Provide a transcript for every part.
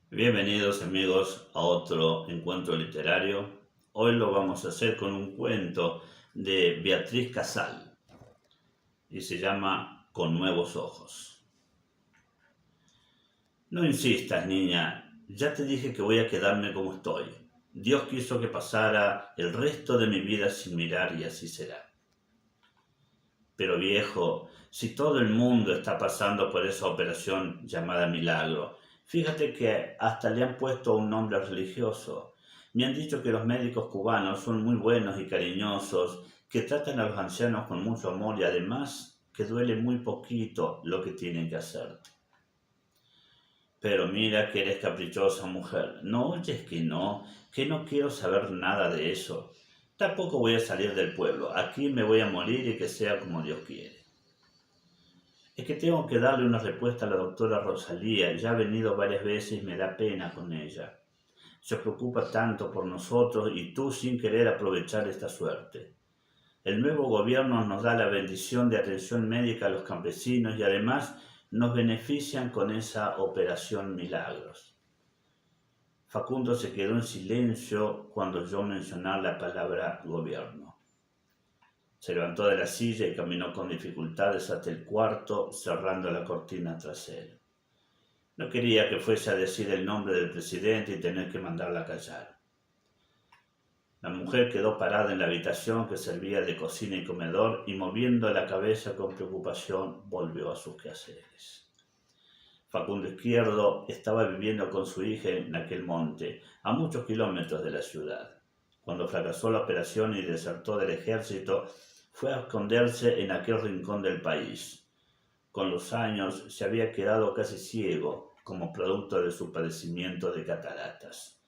Bienvenidos amigos a otro encuentro literario. Hoy lo vamos a hacer con un cuento de Beatriz Casal y se llama Con nuevos ojos. No insistas, niña, ya te dije que voy a quedarme como estoy. Dios quiso que pasara el resto de mi vida sin mirar y así será. Pero viejo, si todo el mundo está pasando por esa operación llamada milagro, fíjate que hasta le han puesto un nombre religioso. Me han dicho que los médicos cubanos son muy buenos y cariñosos, que tratan a los ancianos con mucho amor y además que duele muy poquito lo que tienen que hacer. Pero mira que eres caprichosa mujer. ¿No oyes que no quiero saber nada de eso? Tampoco voy a salir del pueblo. Aquí me voy a morir y que sea como Dios quiere. Es que tengo que darle una respuesta a la doctora Rosalía. Ya ha venido varias veces y me da pena con ella. Se preocupa tanto por nosotros y tú sin querer aprovechar esta suerte. El nuevo gobierno nos da la bendición de atención médica a los campesinos y además nos benefician con esa operación Milagros. Facundo se quedó en silencio cuando yo mencioné la palabra gobierno. Se levantó de la silla y caminó con dificultades hasta el cuarto, cerrando la cortina tras él. No quería que fuese a decir el nombre del presidente y tener que mandarla a callar. La mujer quedó parada en la habitación que servía de cocina y comedor y moviendo la cabeza con preocupación volvió a sus quehaceres. Facundo Izquierdo estaba viviendo con su hija en aquel monte, a muchos kilómetros de la ciudad. Cuando fracasó la operación y desertó del ejército, fue a esconderse en aquel rincón del país. Con los años se había quedado casi ciego, como producto de su padecimiento de cataratas.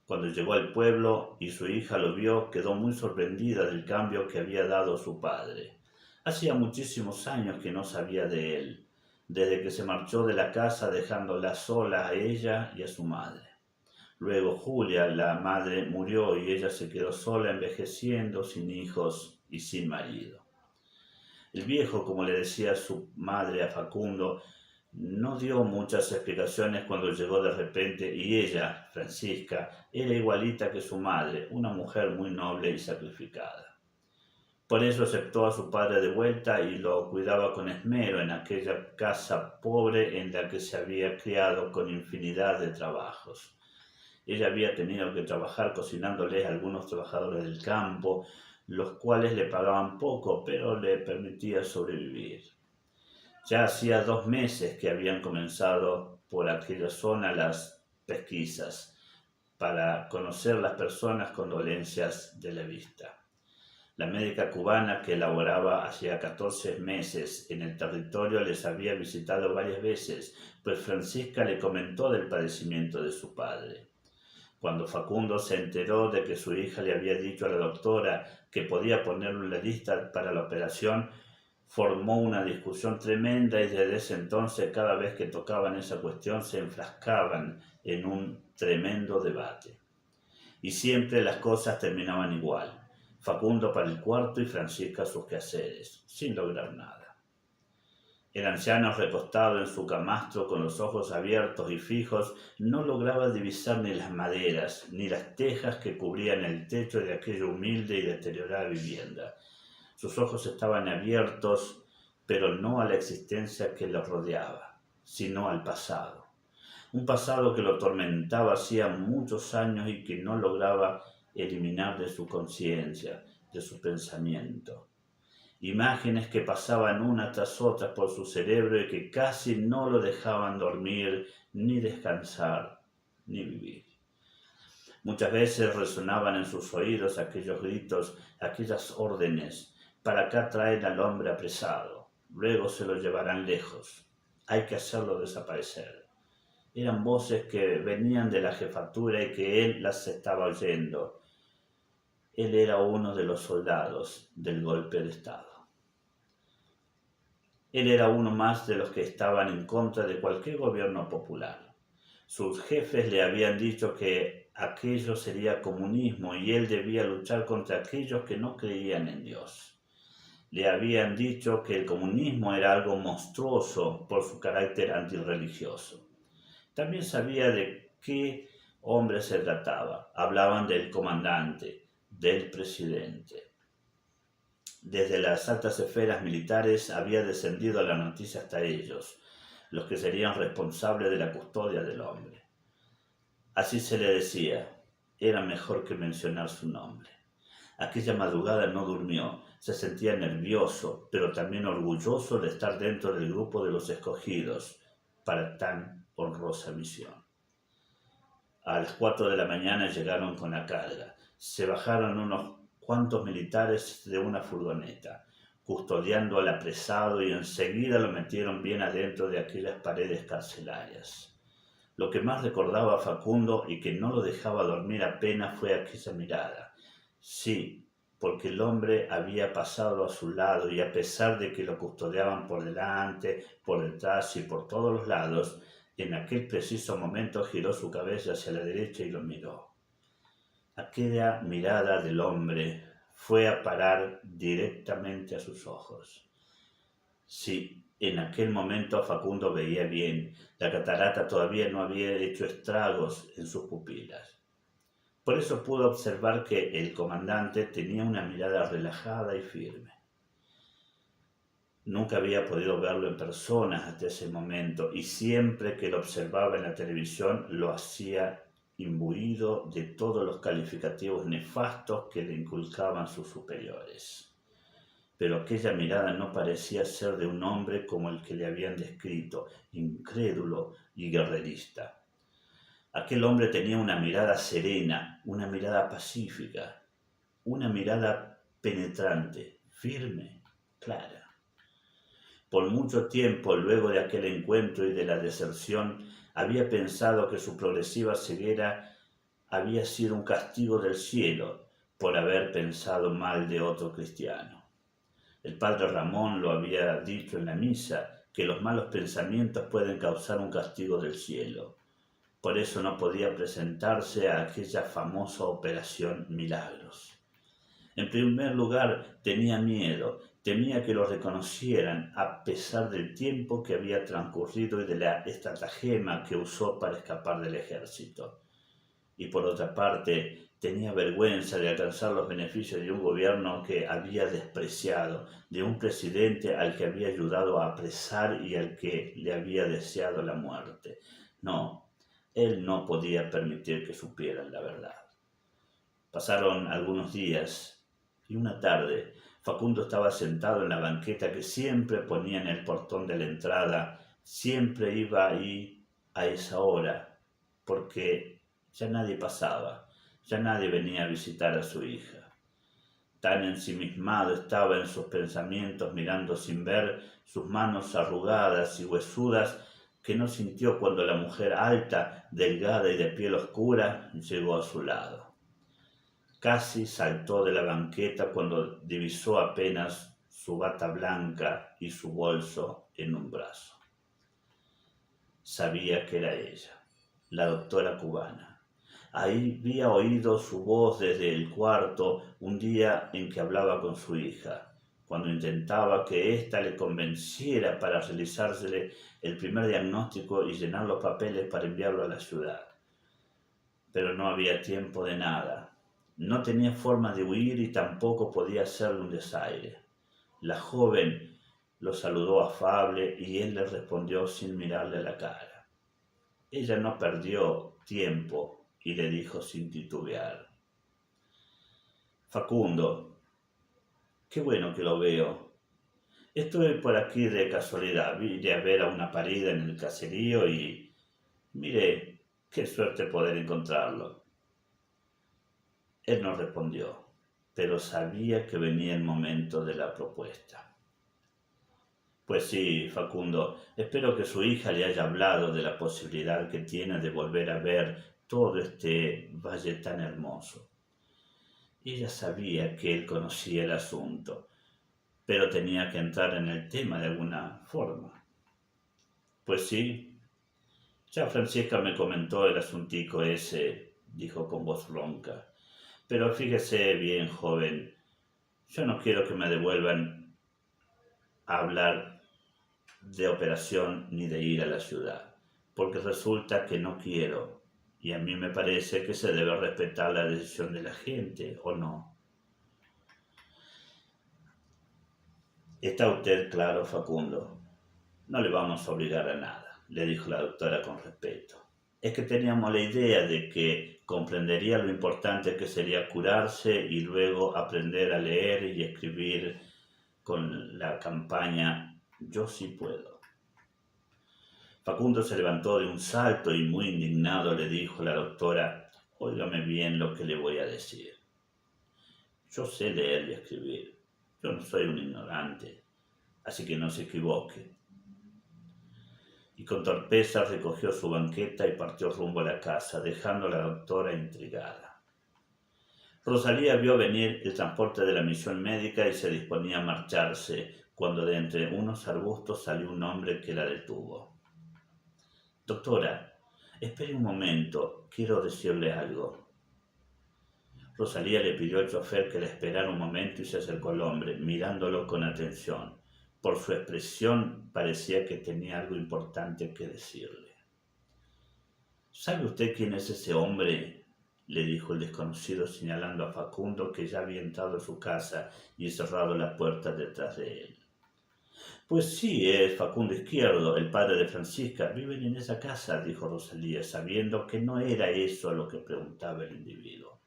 Cuando llegó al pueblo y su hija lo vio, quedó muy sorprendida del cambio que había dado su padre. Hacía muchísimos años que no sabía de él, desde que se marchó de la casa dejándola sola a ella y a su madre. Luego Julia, la madre, murió y ella se quedó sola envejeciendo, sin hijos y sin marido. El viejo, como le decía su madre a Facundo, no dio muchas explicaciones cuando llegó de repente y ella, Francisca, era igualita que su madre, una mujer muy noble y sacrificada. Por eso aceptó a su padre de vuelta y lo cuidaba con esmero en aquella casa pobre en la que se había criado con infinidad de trabajos. Ella había tenido que trabajar cocinándoles a algunos trabajadores del campo, los cuales le pagaban poco, pero le permitía sobrevivir. Ya hacía 2 meses que habían comenzado por aquella zona las pesquisas para conocer las personas con dolencias de la vista. La médica cubana que laboraba hacía 14 meses en el territorio les había visitado varias veces, pues Francisca le comentó del padecimiento de su padre. Cuando Facundo se enteró de que su hija le había dicho a la doctora que podía ponerlo en la lista para la operación, formó una discusión tremenda y desde ese entonces cada vez que tocaban esa cuestión se enfrascaban en un tremendo debate. Y siempre las cosas terminaban igual. Facundo para el cuarto y Francisca sus quehaceres, sin lograr nada. El anciano recostado en su camastro con los ojos abiertos y fijos no lograba divisar ni las maderas ni las tejas que cubrían el techo de aquella humilde y deteriorada vivienda. Sus ojos estaban abiertos, pero no a la existencia que los rodeaba, sino al pasado. Un pasado que lo atormentaba hacía muchos años y que no lograba eliminar de su conciencia, de su pensamiento. Imágenes que pasaban una tras otra por su cerebro y que casi no lo dejaban dormir, ni descansar, ni vivir. Muchas veces resonaban en sus oídos aquellos gritos, aquellas órdenes: para acá traen al hombre apresado, luego se lo llevarán lejos, hay que hacerlo desaparecer. Eran voces que venían de la jefatura y que él las estaba oyendo. Él era uno de los soldados del golpe de Estado. Él era uno más de los que estaban en contra de cualquier gobierno popular. Sus jefes le habían dicho que aquello sería comunismo y él debía luchar contra aquellos que no creían en Dios. Le habían dicho que el comunismo era algo monstruoso por su carácter antirreligioso. También sabía de ¿Qué hombre se trataba? Hablaban del comandante, del presidente. Desde las altas esferas militares había descendido la noticia hasta ellos, los que serían responsables de la custodia del hombre. Así se le decía, era mejor que mencionar su nombre. Aquella madrugada no durmió, se sentía nervioso, pero también orgulloso de estar dentro del grupo de los escogidos para tan honrosa misión. A las 4 de la mañana llegaron con la carga. Se bajaron unos cuantos militares de una furgoneta, custodiando al apresado, y enseguida lo metieron bien adentro de aquellas paredes carcelarias. Lo que más recordaba a Facundo y que no lo dejaba dormir apenas fue aquella mirada. Sí, porque el hombre había pasado a su lado y a pesar de que lo custodiaban por delante, por detrás y por todos los lados, en aquel preciso momento giró su cabeza hacia la derecha y lo miró. Aquella mirada del hombre fue a parar directamente a sus ojos. Sí, en aquel momento Facundo veía bien. La catarata todavía no había hecho estragos en sus pupilas. Por eso pudo observar que el comandante tenía una mirada relajada y firme. Nunca había podido verlo en persona hasta ese momento y siempre que lo observaba en la televisión lo hacía imbuido de todos los calificativos nefastos que le inculcaban sus superiores. Pero aquella mirada no parecía ser de un hombre como el que le habían descrito, incrédulo y guerrerista. Aquel hombre tenía una mirada serena, una mirada pacífica, una mirada penetrante, firme, clara. Por mucho tiempo, luego de aquel encuentro y de la deserción, había pensado que su progresiva ceguera había sido un castigo del cielo por haber pensado mal de otro cristiano. El padre Ramón lo había dicho en la misa, que los malos pensamientos pueden causar un castigo del cielo. Por eso no podía presentarse a aquella famosa operación Milagros. En primer lugar, tenía miedo, temía que lo reconocieran a pesar del tiempo que había transcurrido y de la estratagema que usó para escapar del ejército. Y por otra parte, tenía vergüenza de alcanzar los beneficios de un gobierno que había despreciado, de un presidente al que había ayudado a apresar y al que le había deseado la muerte. No, él no podía permitir que supieran la verdad. Pasaron algunos días y una tarde Facundo estaba sentado en la banqueta que siempre ponía en el portón de la entrada. Siempre iba ahí a esa hora, porque ya nadie pasaba, ya nadie venía a visitar a su hija. Tan ensimismado estaba en sus pensamientos, mirando sin ver sus manos arrugadas y huesudas, que no sintió cuando la mujer alta, delgada y de piel oscura llegó a su lado. Casi saltó de la banqueta cuando divisó apenas su bata blanca y su bolso en un brazo. Sabía que era ella, la doctora cubana. Ahí había oído su voz desde el cuarto un día en que hablaba con su hija, cuando intentaba que ésta le convenciera para realizársele el primer diagnóstico y llenar los papeles para enviarlo a la ciudad. Pero no había tiempo de nada. No tenía forma de huir y tampoco podía hacerle un desaire. La joven lo saludó afable y él le respondió sin mirarle a la cara. Ella no perdió tiempo y le dijo sin titubear: Facundo, qué bueno que lo veo. Estoy por aquí de casualidad, vine a ver a una parida en el caserío y mire, qué suerte poder encontrarlo. Él no respondió, pero sabía que venía el momento de la propuesta. Pues sí, Facundo, espero que su hija le haya hablado de la posibilidad que tiene de volver a ver todo este valle tan hermoso. Ella sabía que él conocía el asunto, pero tenía que entrar en el tema de alguna forma. Pues sí, ya Francisca me comentó el asuntico ese, dijo con voz ronca. Pero fíjese bien, joven, yo no quiero que me devuelvan a hablar de operación ni de ir a la ciudad, porque resulta que no quiero. Y a mí me parece que se debe respetar la decisión de la gente, ¿o no? Está usted claro, Facundo. No le vamos a obligar a nada, le dijo la doctora con respeto. Es que teníamos la idea de que comprendería lo importante que sería curarse y luego aprender a leer y escribir con la campaña Yo sí puedo. Facundo se levantó de un salto y muy indignado le dijo a la doctora: óigame bien lo que le voy a decir. Yo sé leer y escribir. Yo no soy un ignorante, así que no se equivoque. Y con torpeza recogió su banqueta y partió rumbo a la casa, dejando a la doctora intrigada. Rosalía vio venir el transporte de la misión médica y se disponía a marcharse, cuando de entre unos arbustos salió un hombre que la detuvo. Doctora, espere un momento, quiero decirle algo. Rosalía le pidió al chofer que la esperara un momento y se acercó al hombre, mirándolo con atención. Por su expresión parecía que tenía algo importante que decirle. ¿Sabe usted quién es ese hombre?, le dijo el desconocido señalando a Facundo, que ya había entrado en su casa y cerrado la puerta detrás de él. Pues sí, es Facundo Izquierdo, el padre de Francisca. Viven en esa casa, dijo Rosalía, sabiendo que no era eso lo que preguntaba el individuo.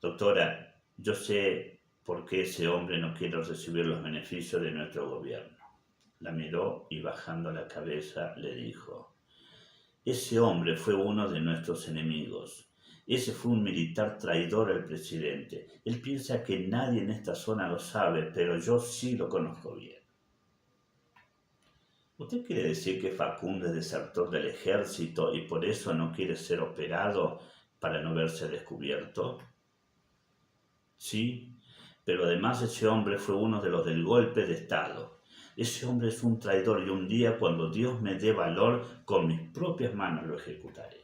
Doctora, yo sé por qué ese hombre no quiere recibir los beneficios de nuestro gobierno. La miró y bajando la cabeza le dijo: ese hombre fue uno de nuestros enemigos. Ese fue un militar traidor al presidente. Él piensa que nadie en esta zona lo sabe, pero yo sí lo conozco bien. ¿Usted quiere decir que Facundo es desertor del ejército y por eso no quiere ser operado para no verse descubierto? Sí, pero además ese hombre fue uno de los del golpe de Estado. Ese hombre es un traidor y un día, cuando Dios me dé valor, con mis propias manos lo ejecutaré.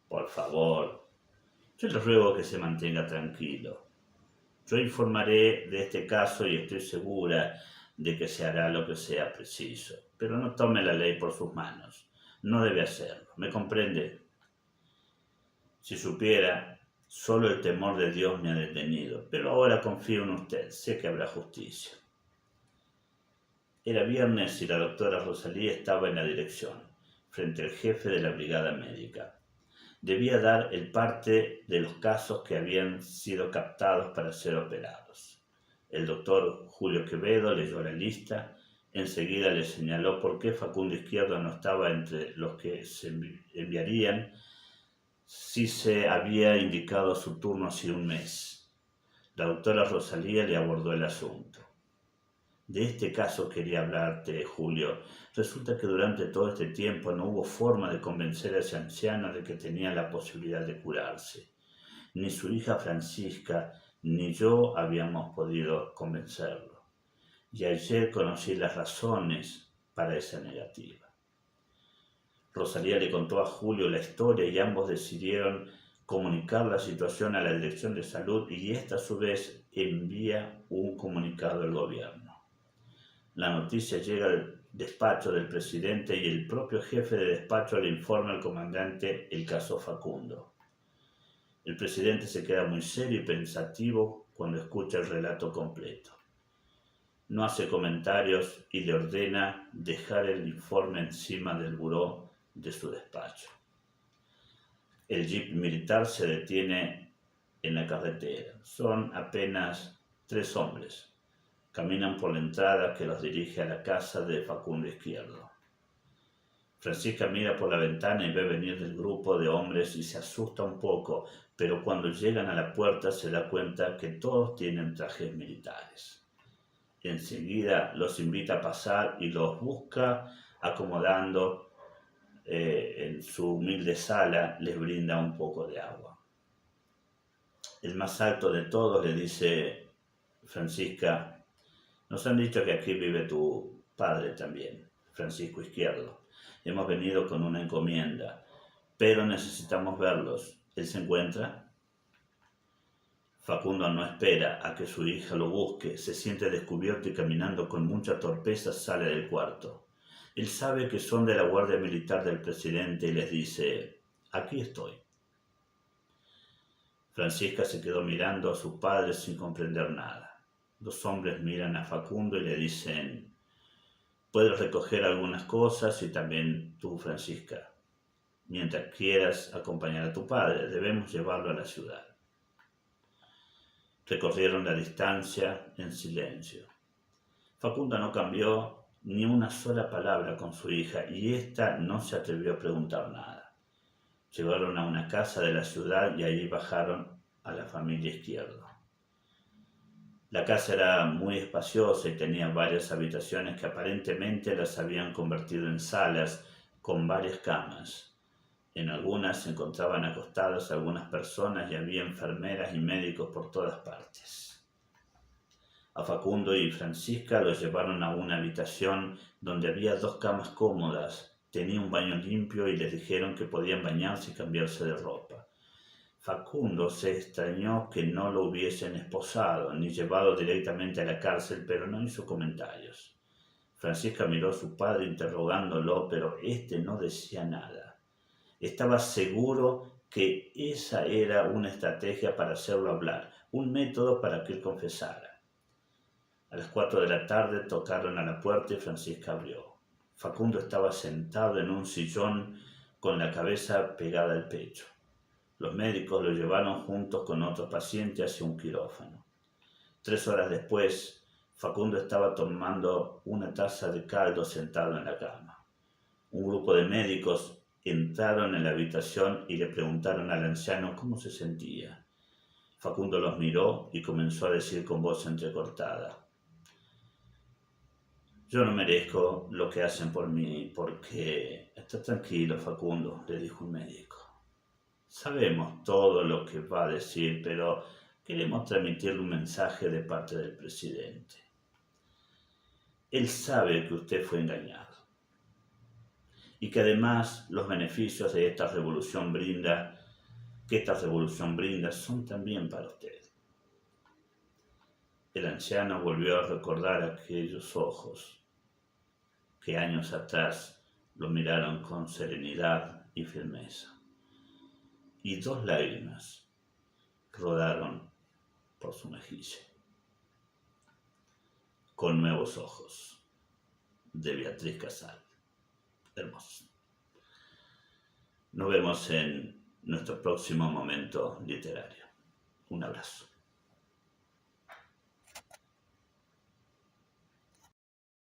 Por favor, yo le ruego que se mantenga tranquilo. Yo informaré de este caso y estoy segura de que se hará lo que sea preciso. Pero no tome la ley por sus manos. No debe hacerlo. ¿Me comprende? Si supiera, solo el temor de Dios me ha detenido. Pero ahora confío en usted. Sé que habrá justicia. Era viernes y la doctora Rosalía estaba en la dirección, frente al jefe de la brigada médica. Debía dar el parte de los casos que habían sido captados para ser operados. El doctor Julio Quevedo leyó la lista, enseguida le señaló por qué Facundo Izquierdo no estaba entre los que se enviarían si se había indicado su turno hacía un mes. La doctora Rosalía le abordó el asunto. De este caso quería hablarte, Julio. Resulta que durante todo este tiempo no hubo forma de convencer a ese anciano de que tenía la posibilidad de curarse. Ni su hija Francisca ni yo habíamos podido convencerlo. Y ayer conocí las razones para esa negativa. Rosalía le contó a Julio la historia y ambos decidieron comunicar la situación a la Dirección de Salud y esta a su vez envía un comunicado al gobierno. La noticia llega al despacho del presidente y el propio jefe de despacho le informa al comandante el caso Facundo. El presidente se queda muy serio y pensativo cuando escucha el relato completo. No hace comentarios y le ordena dejar el informe encima del buró de su despacho. El jeep militar se detiene en la carretera. Son apenas 3 hombres. Caminan por la entrada que los dirige a la casa de Facundo Izquierdo. Francisca mira por la ventana y ve venir del grupo de hombres y se asusta un poco, pero cuando llegan a la puerta se da cuenta que todos tienen trajes militares. Enseguida los invita a pasar y los busca acomodando en su humilde sala, les brinda un poco de agua. El más alto de todos le dice: Francisca, nos han dicho que aquí vive tu padre también, Francisco Izquierdo. Hemos venido con una encomienda, pero necesitamos verlos. ¿Él se encuentra? Facundo no espera a que su hija lo busque, se siente descubierto y caminando con mucha torpeza sale del cuarto. Él sabe que son de la guardia militar del presidente y les dice, aquí estoy. Francisca se quedó mirando a su padre sin comprender nada. Los hombres miran a Facundo y le dicen, puedes recoger algunas cosas y también tú, Francisca. Mientras quieras acompañar a tu padre, debemos llevarlo a la ciudad. Recorrieron la distancia en silencio. Facundo no cambió ni una sola palabra con su hija y ésta no se atrevió a preguntar nada. Llegaron a una casa de la ciudad y allí bajaron a la familia Izquierdo. La casa era muy espaciosa y tenía varias habitaciones que aparentemente las habían convertido en salas con varias camas. En algunas se encontraban acostadas algunas personas y había enfermeras y médicos por todas partes. A Facundo y Francisca los llevaron a una habitación donde había 2 camas cómodas, tenía un baño limpio y les dijeron que podían bañarse y cambiarse de ropa. Facundo se extrañó que no lo hubiesen esposado ni llevado directamente a la cárcel, pero no hizo comentarios. Francisca miró a su padre interrogándolo, pero éste no decía nada. Estaba seguro que esa era una estrategia para hacerlo hablar, un método para que él confesara. A las 4 de la tarde tocaron a la puerta y Francisca abrió. Facundo estaba sentado en un sillón con la cabeza pegada al pecho. Los médicos lo llevaron juntos con otros pacientes hacia un quirófano. 3 horas después, Facundo estaba tomando una taza de caldo sentado en la cama. Un grupo de médicos entraron en la habitación y le preguntaron al anciano cómo se sentía. Facundo los miró y comenzó a decir con voz entrecortada, yo no merezco lo que hacen por mí, porque... Está tranquilo, Facundo, le dijo un médico. Sabemos todo lo que va a decir, pero queremos transmitirle un mensaje de parte del presidente. Él sabe que usted fue engañado y que además los beneficios que esta revolución brinda son también para usted. El anciano volvió a recordar aquellos ojos que años atrás lo miraron con serenidad y firmeza. Y 2 lágrimas rodaron por su mejilla. Con nuevos ojos, de Beatriz Casal. Hermoso. Nos vemos en nuestro próximo momento literario. Un abrazo.